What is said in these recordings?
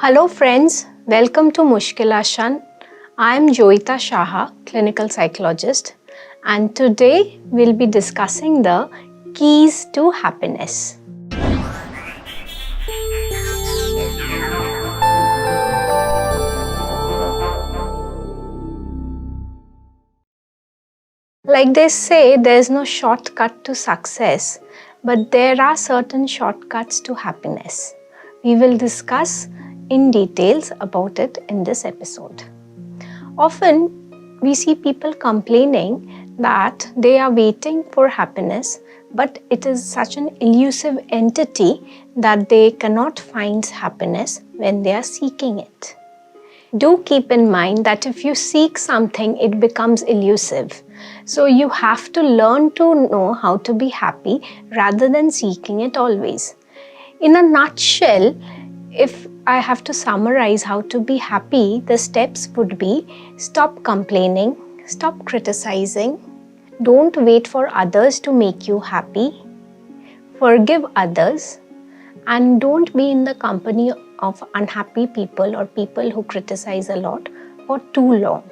Hello friends, welcome to MusskilAsan. I am Jayita Saha, clinical psychologist, and today we'll be discussing the keys to happiness. Like they say, there's no shortcut to success, but there are certain shortcuts to happiness. We will discuss in details about it in this episode. Often, we see people complaining that they are waiting for happiness, but it is such an elusive entity that they cannot find happiness when they are seeking it. Do keep in mind that if you seek something, it becomes elusive. So you have to learn to know how to be happy rather than seeking it always. In a nutshell, if I have to summarize how to be happy, the steps would be: stop complaining, stop criticizing, don't wait for others to make you happy, forgive others, and don't be in the company of unhappy people or people who criticize a lot for too long.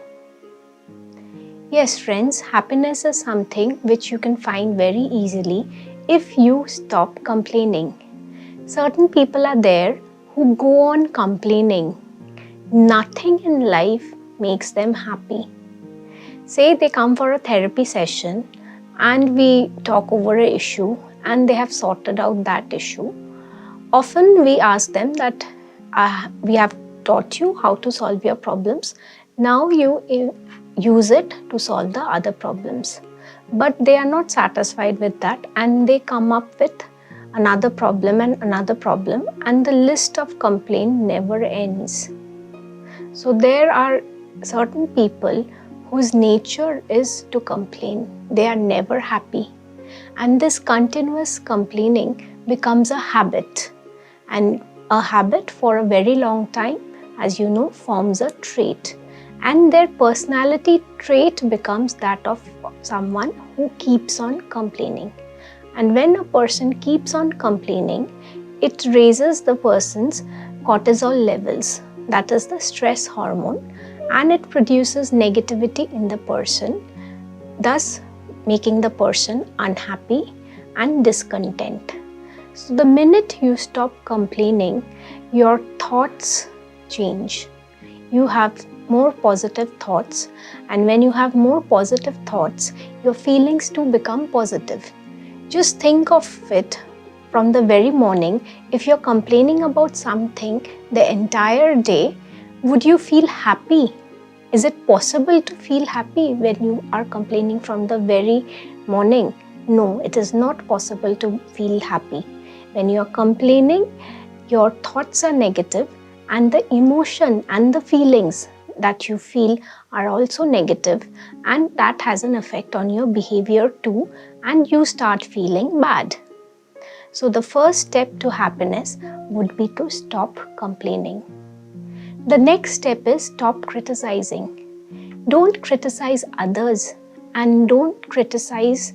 Yes, friends, happiness is something which you can find very easily if you stop complaining. Certain people are there who go on complaining. Nothing in life makes them happy. Say they come for a therapy session and we talk over an issue and they have sorted out that issue. Often we ask them that we have taught you how to solve your problems. Now you use it to solve the other problems. But they are not satisfied with that and they come up with another problem, and the list of complaint never ends. So there are certain people whose nature is to complain. They are never happy. And this continuous complaining becomes a habit. And a habit for a very long time, as you know, forms a trait. And their personality trait becomes that of someone who keeps on complaining. And when a person keeps on complaining, it raises the person's cortisol levels, that is the stress hormone, and it produces negativity in the person, thus making the person unhappy and discontent. So the minute you stop complaining, your thoughts change. You have more positive thoughts, and when you have more positive thoughts, your feelings too become positive. Just think of it from the very morning. If you're complaining about something the entire day, would you feel happy? Is it possible to feel happy when you are complaining from the very morning? No, it is not possible to feel happy. When you are complaining, your thoughts are negative and the emotion and the feelings that you feel are also negative, and that has an effect on your behavior too, and you start feeling bad. So the first step to happiness would be to stop complaining. The next step is stop criticizing. Don't criticize others and don't criticize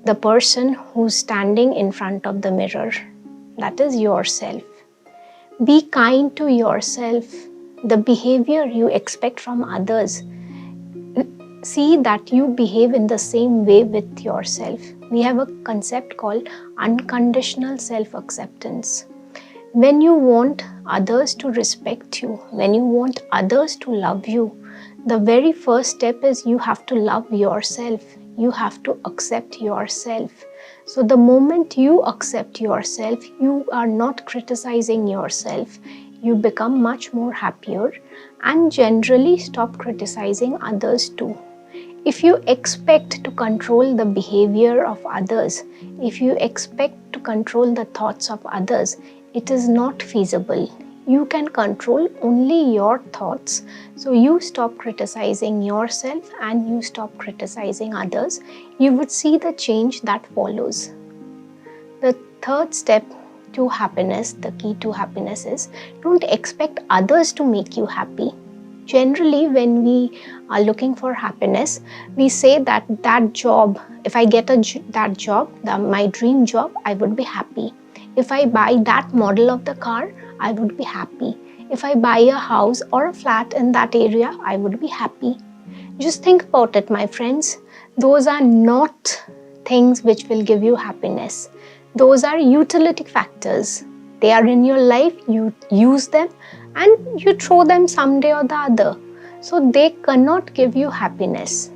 the person who's standing in front of the mirror. That is yourself. Be kind to yourself. The behavior you expect from others, see that you behave in the same way with yourself. We have a concept called unconditional self-acceptance. When you want others to respect you, when you want others to love you, the very first step is you have to love yourself. You have to accept yourself. So the moment you accept yourself, you are not criticizing yourself. You become much more happier and generally stop criticizing others too. If you expect to control the behavior of others, if you expect to control the thoughts of others, it is not feasible. You can control only your thoughts. So you stop criticizing yourself and you stop criticizing others. You would see the change that follows. The third step to happiness, the key to happiness is don't expect others to make you happy. Generally, when we are looking for happiness, we say that job, if I get that job, my dream job, I would be happy. If I buy that model of the car, I would be happy. If I buy a house or a flat in that area, I would be happy. Just think about it, my friends. Those are not things which will give you happiness. Those are utility factors. They are in your life, you use them and you throw them someday or the other. So they cannot give you happiness.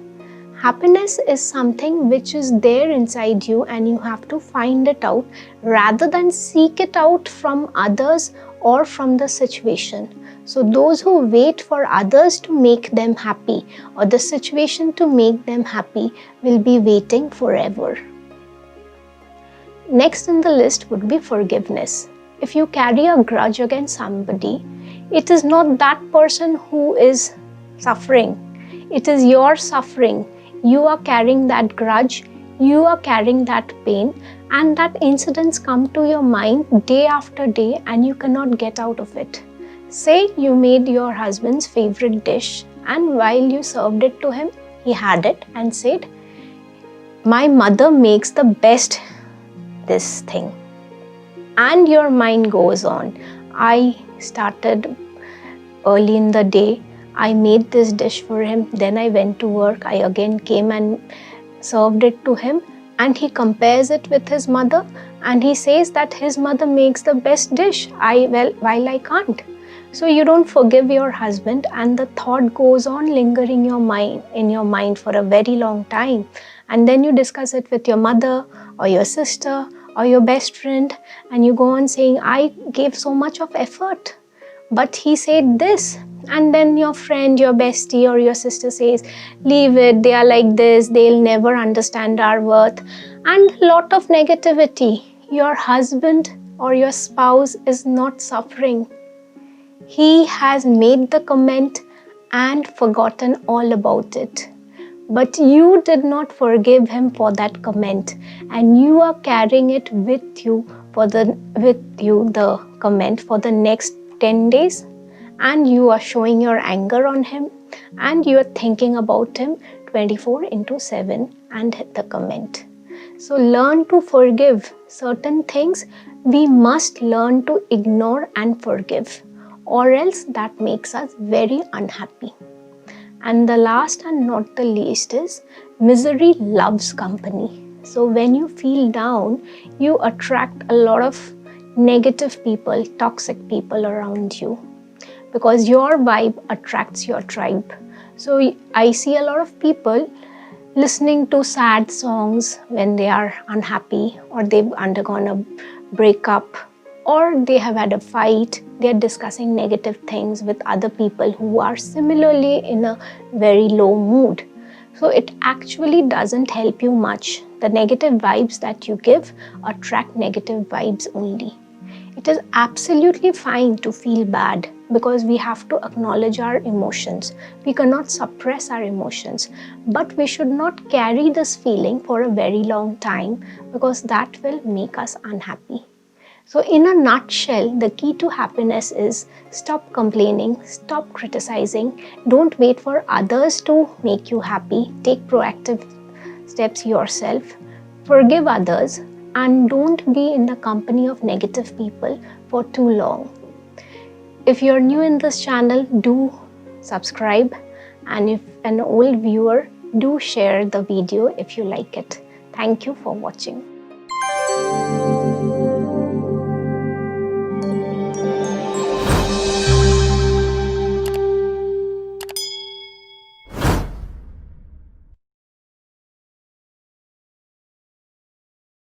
Happiness is something which is there inside you and you have to find it out rather than seek it out from others or from the situation. So those who wait for others to make them happy or the situation to make them happy will be waiting forever. Next in the list would be forgiveness. If you carry a grudge against somebody, it is not that person who is suffering. It is your suffering. You are carrying that grudge, you are carrying that pain, and that incidents come to your mind day after day and you cannot get out of it. Say you made your husband's favorite dish and while you served it to him, he had it and said, "My mother makes the best this thing." And your mind goes on. I started early in the day, I made this dish for him, then I went to work, I again came and served it to him, and he compares it with his mother and he says that his mother makes the best dish while I can't. So you don't forgive your husband and the thought goes on lingering in your mind for a very long time, and then you discuss it with your mother or your sister or your best friend and you go on saying, "I gave so much of effort but he said this," and then your friend, your bestie or your sister says, "Leave it, they are like this, they'll never understand our worth," and lot of negativity. Your husband or your spouse is not suffering. He has made the comment and forgotten all about it. But you did not forgive him for that comment and you are carrying it with you the comment for the next 10 days, and you are showing your anger on him and you are thinking about him 24/7 and the comment. So learn to forgive. Certain things we must learn to ignore and forgive, or else that makes us very unhappy. And the last and not the least is misery loves company. So when you feel down, you attract a lot of negative people, toxic people around you, because your vibe attracts your tribe. So I see a lot of people listening to sad songs when they are unhappy or they've undergone a breakup or they have had a fight. They are discussing negative things with other people who are similarly in a very low mood. So it actually doesn't help you much. The negative vibes that you give attract negative vibes only. It is absolutely fine to feel bad because we have to acknowledge our emotions. We cannot suppress our emotions, but we should not carry this feeling for a very long time because that will make us unhappy. So in a nutshell, the key to happiness is stop complaining, stop criticizing, don't wait for others to make you happy, take proactive steps yourself, forgive others, and don't be in the company of negative people for too long. If you're new in this channel, do subscribe, and if an old viewer, do share the video if you like it. Thank you for watching.